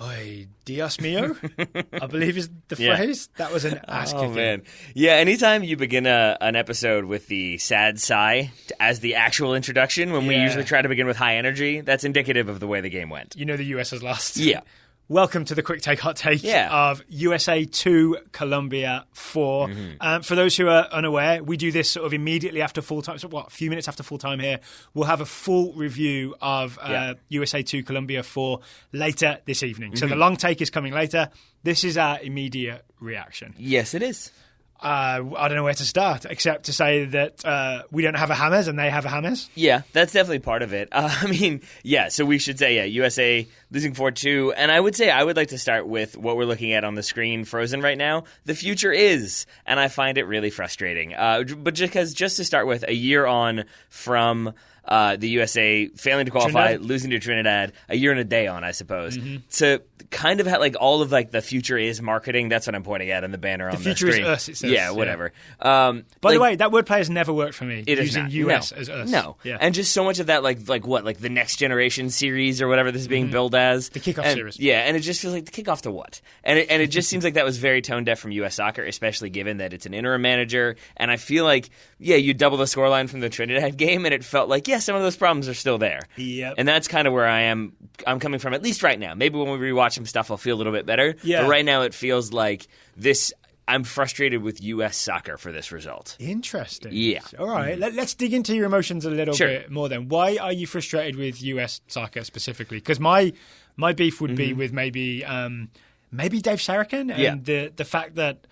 Oy, Dios mio, I believe is the phrase. That was an ass kicking. Oh, man. Yeah, anytime you begin an episode with the sad sigh as the actual introduction, when we usually try to begin with high energy, that's indicative of the way the game went. You know the US has lost. Yeah. Welcome to the quick take, hot take of USA 2, Colombia 4. For those who are unaware, we do this sort of immediately after full time. So a few minutes after full time here. We'll have a full review of USA 2, Colombia 4 later this evening. So the long take is coming later. This is our immediate reaction. Yes, it is. I don't know where to start, except to say that we don't have a Hammers and they have a Hammers. Yeah, that's definitely part of it. So we should say, USA losing 4-2. And I would say I would like to start with what we're looking at on the screen frozen right now. The future is, and I find it really frustrating. But just to start with, a year on from the USA failing to qualify, losing to Trinidad, a year and a day on, I suppose, to kind of have like all of like the future is marketing. That's what I'm pointing at in the banner on the screen. The future is us, it says. Yeah, whatever. By the way, that wordplay has never worked for me, using US No. as us. No. Yeah. And just so much of that, like the Next Generation series or whatever this is being billed as. The kickoff series. Yeah, and it just feels like the kickoff to what? And it just seems like that was very tone deaf from US Soccer, especially given that it's an interim manager. And I feel like, you double the scoreline from the Trinidad game, and it felt like, some of those problems are still there. Yep. And that's kind of where I'm coming from, at least right now. Maybe when we rewatch some stuff, I'll feel a little bit better. Yeah. But right now it feels like I'm frustrated with U.S. soccer for this result. Interesting. Yeah. All right. Let's dig into your emotions a little bit more then. Why are you frustrated with U.S. soccer specifically? Because my beef would be with maybe Dave Sarachan and the fact that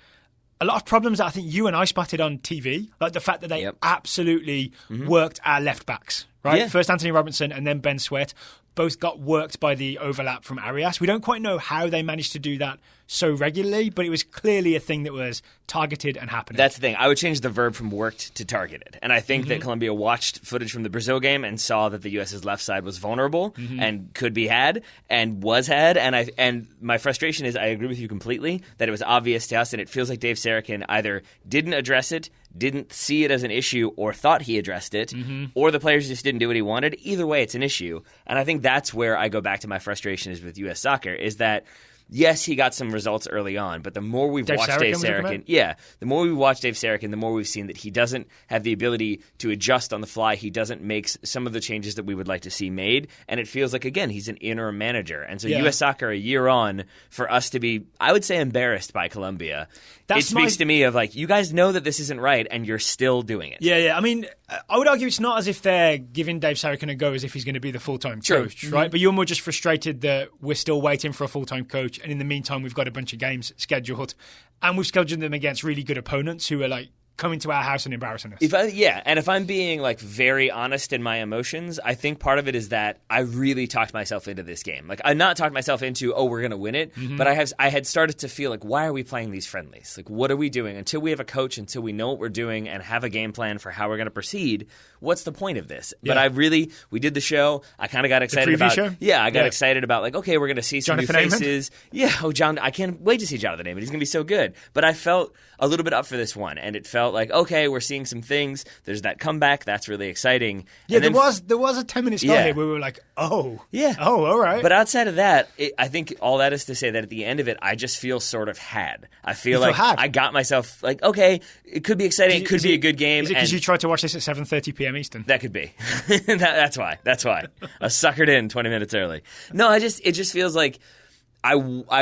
a lot of problems that I think you and I spotted on TV, like the fact that they absolutely worked our left backs, right? Yeah. First Anthony Robinson and then Ben Sweat both got worked by the overlap from Arias. We don't quite know how they managed to do that so regularly, but it was clearly a thing that was targeted and happening. That's the thing. I would change the verb from worked to targeted. And I think that Colombia watched footage from the Brazil game and saw that the U.S.'s left side was vulnerable and could be had and was had. And my frustration is I agree with you completely that it was obvious to us, and it feels like Dave Sarachan either didn't address it, didn't see it as an issue, or thought he addressed it, or the players just didn't do what he wanted. Either way, it's an issue. And I think that's where I go back to my frustration is with U.S. soccer, is that yes, he got some results early on, but the more we've watched Dave Sarachan, the more we watch Dave Sarachan, the more we've seen that he doesn't have the ability to adjust on the fly. He doesn't make some of the changes that we would like to see made, and it feels like, again, he's an interim manager. And so U.S. soccer a year on, for us to be, I would say, embarrassed by Colombia, it speaks to me of like, you guys know that this isn't right, and you're still doing it. Yeah. I mean, I would argue it's not as if they're giving Dave Sarachan a go as if he's going to be the full-time coach, right? But you're more just frustrated that we're still waiting for a full-time coach, and in the meantime, we've got a bunch of games scheduled, and we've scheduled them against really good opponents who are like coming to our house and embarrassing us. And if I'm being like very honest in my emotions, I think part of it is that I really talked myself into this game. Like, I not talked myself into, we're going to win it, but I had started to feel like, why are we playing these friendlies? Like, what are we doing? Until we have a coach, until we know what we're doing and have a game plan for how we're going to proceed, what's the point of this? But we did the show. I kind of got excited about show? I got excited about like, okay, we're going to see some Jonathan new faces. John, I can't wait to see Jonathan Amon. He's going to be so good. But I felt a little bit up for this one, and it felt like, okay, we're seeing some things. There's that comeback. That's really exciting. Yeah, there was a 10-minute start here where we were like, all right. But outside of that, I think all that is to say that at the end of it, I just feel sort of had. I feel like I got myself like, okay, it could be exciting. It could be a good game. Is it because you tried to watch this at 7:30 p.m. Eastern? That could be. That's why. I suckered in 20 minutes early. No, it just feels like I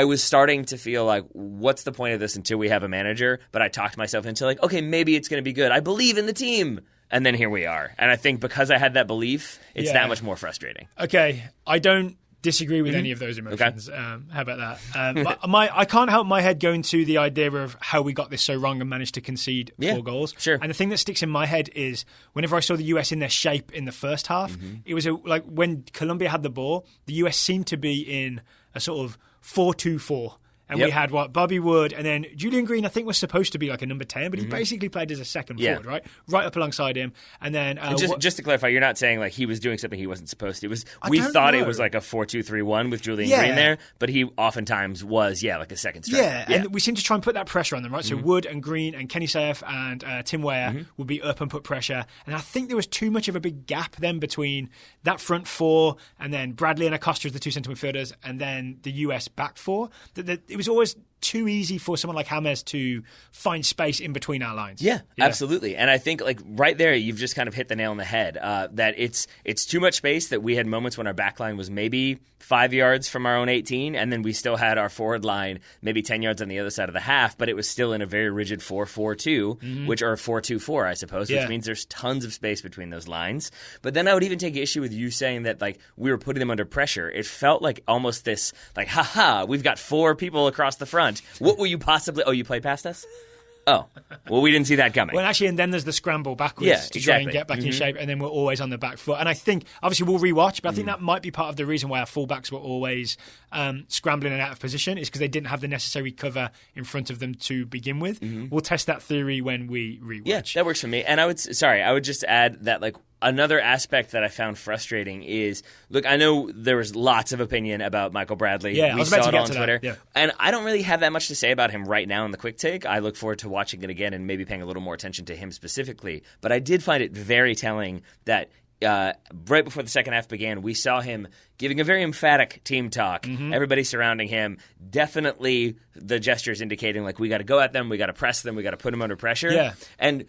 was starting to feel like, what's the point of this until we have a manager? But I talked myself into like, okay, maybe it's going to be good. I believe in the team. And then here we are. And I think because I had that belief, it's that much more frustrating. Okay, I don't disagree with any of those emotions. Okay. How about that? But I can't help my head going to the idea of how we got this so wrong and managed to concede 4 goals. Sure. And the thing that sticks in my head is whenever I saw the US in their shape in the first half, it was like when Colombia had the ball, the US seemed to be in a sort of 4-2-4. And we had Bobby Wood, and then Julian Green, I think, was supposed to be like a number 10, but he basically played as a second forward, right up alongside him. And then just to clarify, you're not saying like he was doing something he wasn't supposed to. We thought it was like a 4-2-3-1 with Julian Green there, but he oftentimes was like a second striker. Yeah, and we seem to try and put that pressure on them, right? So Wood and Green and Kenny Saif and Tim Weah would be up and put pressure. And I think there was too much of a big gap then between that front four and then Bradley and Acosta as the two centre midfielders and then the US back four. It was always too easy for someone like James to find space in between our lines. Yeah, absolutely. And I think like right there, you've just kind of hit the nail on the head. That it's too much space. That we had moments when our back line was maybe 5 yards from our own 18, and then we still had our forward line maybe 10 yards on the other side of the half, but it was still in a very rigid 4-4-2, which are 4-2-4, I suppose, which means there's tons of space between those lines. But then I would even take issue with you saying that like we were putting them under pressure. It felt like almost this like, we've got 4 people across the front. What will you possibly... Oh, you played past us? Oh. Well, we didn't see that coming. Well, actually, and then there's the scramble backwards to try and get back in shape, and then we're always on the back foot. And I think, obviously, we'll rewatch, but I think that might be part of the reason why our fullbacks were always scrambling and out of position, is because they didn't have the necessary cover in front of them to begin with. We'll test that theory when we rewatch. Yeah, that works for me. And I would just add that, like, another aspect that I found frustrating is, look, I know there was lots of opinion about Michael Bradley. Yeah, we saw it on Twitter. Yeah. And I don't really have that much to say about him right now in the quick take. I look forward to watching it again and maybe paying a little more attention to him specifically. But I did find it very telling that right before the second half began, we saw him giving a very emphatic team talk. Everybody surrounding him, definitely the gestures indicating like we got to go at them, we got to press them, we got to put them under pressure. Yeah. And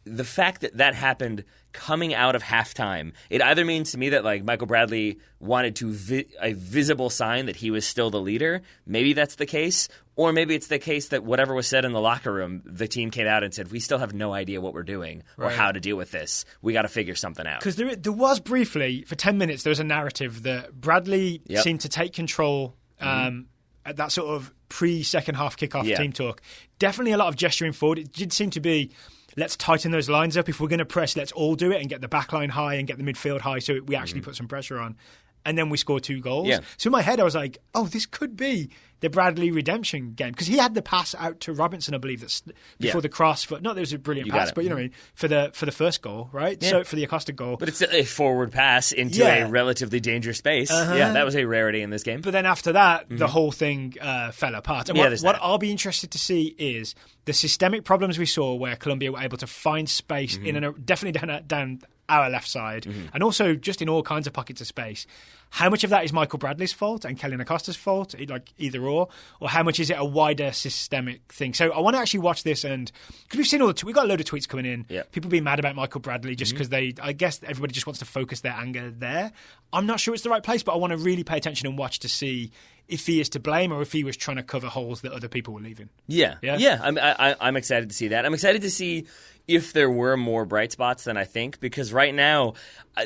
the fact that happened coming out of halftime, it either means to me that like Michael Bradley wanted to a visible sign that he was still the leader. Maybe that's the case. Or maybe it's the case that whatever was said in the locker room, the team came out and said, we still have no idea what we're doing or how to deal with this. We got to figure something out. Because there was briefly, for 10 minutes, there was a narrative that Bradley seemed to take control at that sort of pre-second half kickoff team talk. Definitely a lot of gesturing forward. It did seem to be, let's tighten those lines up. If we're going to press, let's all do it and get the back line high and get the midfield high so we actually put some pressure on. And then we scored 2 goals. Yeah. So in my head, I was like, oh, this could be the Bradley redemption game. Because he had the pass out to Robinson, I believe, that's before the cross. Not that it was a brilliant pass, but you know what I mean? For the first goal, right? Yeah. So for the Acosta goal. But it's a forward pass into a relatively dangerous space. Yeah, that was a rarity in this game. But then after that, the whole thing fell apart. And what I'll be interested to see is the systemic problems we saw where Colombia were able to find space definitely down our left side, and also just in all kinds of pockets of space. How much of that is Michael Bradley's fault and Kellyn Acosta's fault, like either or how much is it a wider systemic thing? So I want to actually watch this, and because we've seen we got a load of tweets coming in, people being mad about Michael Bradley just because I guess everybody just wants to focus their anger there. I'm not sure it's the right place, but I want to really pay attention and watch to see if he is to blame or if he was trying to cover holes that other people were leaving. Yeah. I'm excited to see that. I'm excited to see if there were more bright spots than I think, because right now,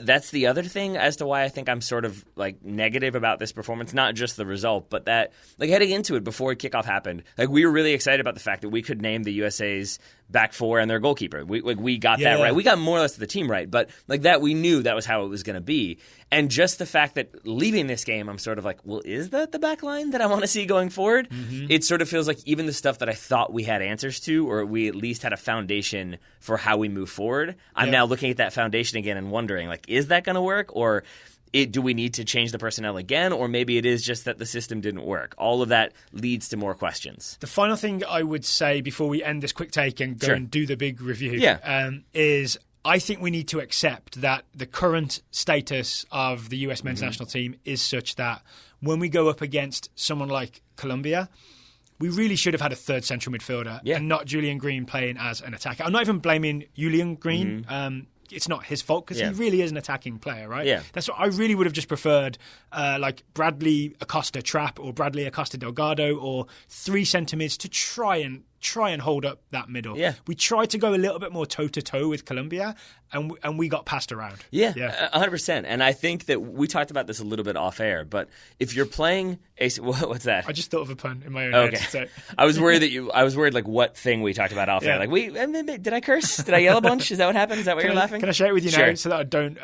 that's the other thing as to why I think I'm sort of like negative about this performance. Not just the result, but that like heading into it before kickoff happened, like we were really excited about the fact that we could name the USA's back four and their goalkeeper. We got that right. We got more or less the team right, but like that we knew that was how it was going to be. And just the fact that leaving this game, I'm sort of like, well, is that the back line that I want to see going forward? It sort of feels like even the stuff that I thought we had answers to, or we at least had a foundation for how we move forward, I'm now looking at that foundation again and wondering, like, is that going to work? Or do we need to change the personnel again? Or maybe it is just that the system didn't work. All of that leads to more questions. The final thing I would say before we end this quick take and go and do the big review is I think we need to accept that the current status of the US men's national team is such that when we go up against someone like Colombia, we really should have had a third central midfielder and not Julian Green playing as an attacker. I'm not even blaming Julian Green. It's not his fault because he really is an attacking player, right? Yeah. That's what I really would have just preferred, like Bradley Acosta Trapp or Bradley Acosta Delgado or 3 centre mids to try and hold up that middle. Yeah. We tried to go a little bit more toe-to-toe with Colombia, and we got passed around. Yeah, 100%. And I think that we talked about this a little bit off air, but if you're playing what's that? I just thought of a pun in my own head. So. I was worried like what thing we talked about off air. Like did I curse? Did I yell a bunch? Is that what happened? Is that why you're laughing? Can I share it with you now so that I don't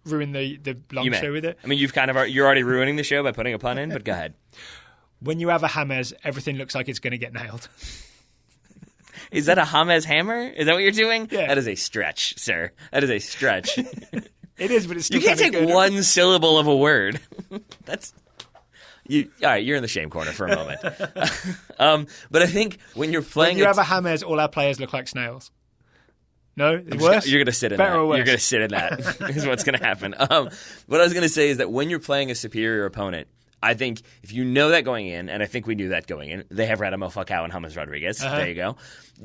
ruin the long show with it? I mean, you're already ruining the show by putting a pun in, but go ahead. When you have a James, everything looks like it's going to get nailed. Is that a James hammer? Is that what you're doing? Yeah. That is a stretch, sir. That is a stretch. It is, but it's still you can't take good. one syllable of a word. That's you. All right, you're in the shame corner for a moment. But I think when you're playing, when you have a James, all our players look like snails. No, it's worse. You're going to sit in Better that. or worse? You're going to sit in that. Is what's going to happen. What I was going to say is that when you're playing a superior opponent, I think if you know that going in, and I think we knew that going in, they have Radamel Falcao and James Rodriguez. There you go.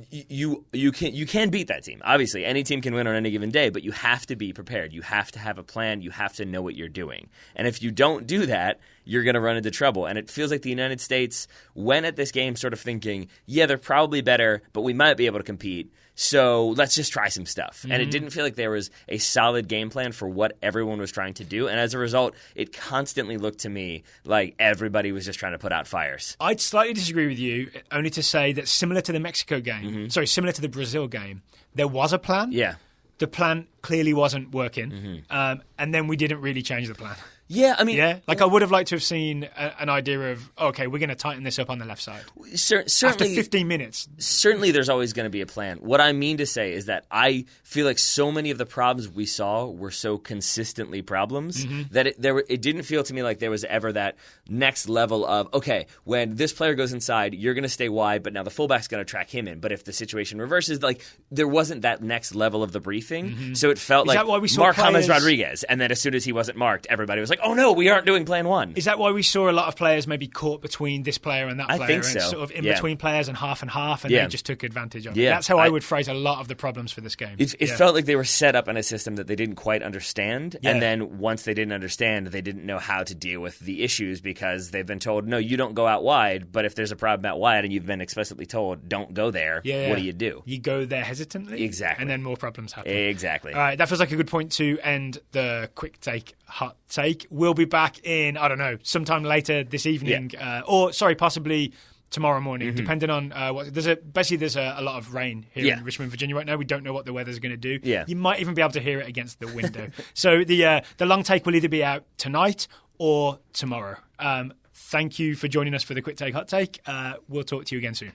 You can beat that team. Obviously, any team can win on any given day, but you have to be prepared. You have to have a plan. You have to know what you're doing. And if you don't do that, you're going to run into trouble. And it feels like the United States went at this game sort of thinking, yeah, they're probably better, but we might be able to compete. So let's just try some stuff. And it didn't feel like there was a solid game plan for what everyone was trying to do. And as a result, it constantly looked to me like everybody was just trying to put out fires. I'd slightly disagree with you, only to say that similar to the Mexico game, similar to the Brazil game, there was a plan. Yeah. The plan clearly wasn't working. And then we didn't really change the plan. Yeah, I mean... Yeah, like I would have liked to have seen an idea of, okay, we're going to tighten this up on the left side. Certainly, after 15 minutes. Certainly there's always going to be a plan. What I mean to say is that I feel like so many of the problems we saw were so consistently problems that it didn't feel to me like there was ever that next level of, okay, when this player goes inside, you're going to stay wide, but now the fullback's going to track him in. But if the situation reverses, like there wasn't that next level of the briefing. So it felt like mark James Rodriguez. And then as soon as he wasn't marked, everybody was like, oh no, we aren't doing plan one. Is that why we saw a lot of players maybe caught between this player and that player? I think so. And sort of in between players and half, and they just took advantage of it. Yeah. That's how I would phrase a lot of the problems for this game. It felt like they were set up in a system that they didn't quite understand. And then once they didn't understand, they didn't know how to deal with the issues because they've been told, no, you don't go out wide. But if there's a problem out wide and you've been explicitly told, don't go there, what do you do? You go there hesitantly. Exactly. And then more problems happen. Exactly. All right, that feels like a good point to end the quick take, hot take. We'll be back in, I don't know, sometime later this evening, possibly tomorrow morning, depending on what. There's a lot of rain here in Richmond, Virginia right now. We don't know what the weather's going to do. Yeah. You might even be able to hear it against the window. So the long take will either be out tonight or tomorrow. Thank you for joining us for the quick take, hot take. We'll talk to you again soon.